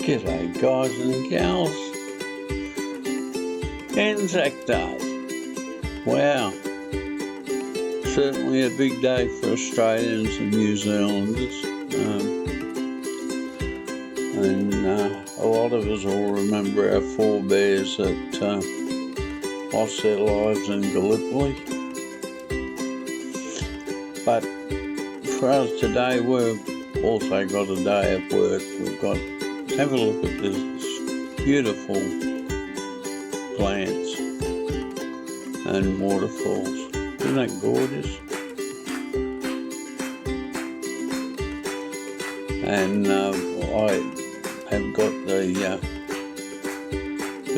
G'day guys and gals. Anzac Day. Wow. Certainly a big day for Australians and New Zealanders. A lot of us all remember our forebears that lost their lives in Gallipoli. But for us today, we've also got a day of work. Have a look at this beautiful plants and waterfalls. Isn't that gorgeous? And I have got the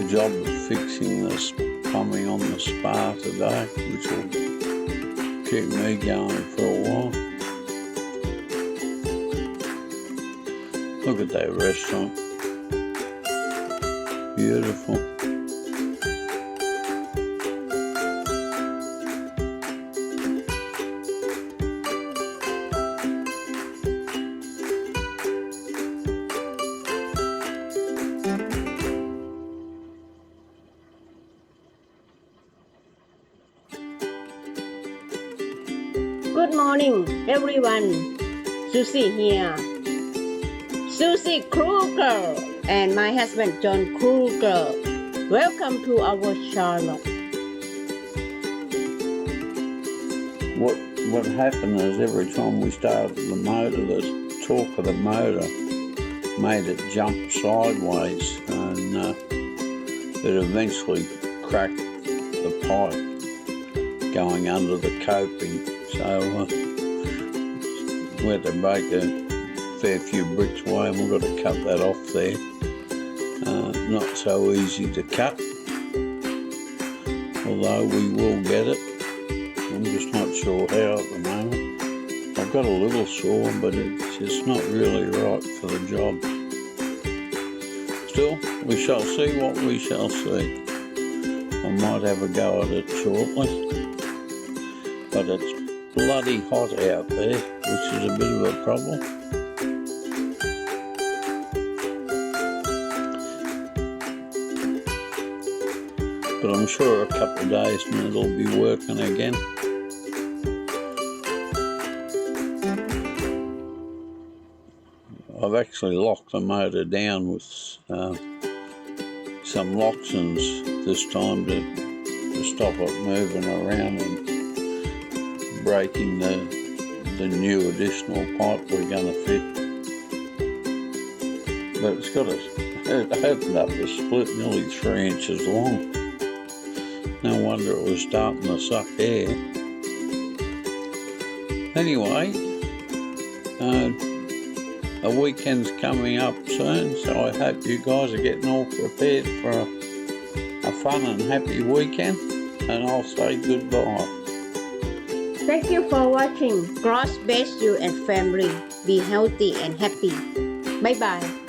job of fixing this plumbing on the spa today, which will keep me going for a while. Look at that restaurant. Beautiful. Good morning, everyone. Susi here. Susi Kruger and my husband John Kruger. Welcome to our channel. What happened is every time we started the motor, the torque of the motor made it jump sideways, and it eventually cracked the pipe going under the coping. So we had to break a fair few bricks away, and we've got to cut that off there. Not so easy to cut, although we will get it. I'm just not sure how at the moment. I've got a little saw, but it's just not really right for the job. Still, we shall see what we shall see. I might have a go at it shortly, but it's bloody hot out there, which is a bit of a problem. But I'm sure a couple of days and it'll be working again. I've actually locked the motor down with some locksons this time to stop it moving around and breaking the new additional pipe we're going to fit. But it opened up a split nearly 3 inches long. No wonder it was starting to suck air. Anyway, the weekend's coming up soon, so I hope you guys are getting all prepared for a fun and happy weekend, and I'll say goodbye. Thank you for watching. God bless you and family. Be healthy and happy. Bye bye.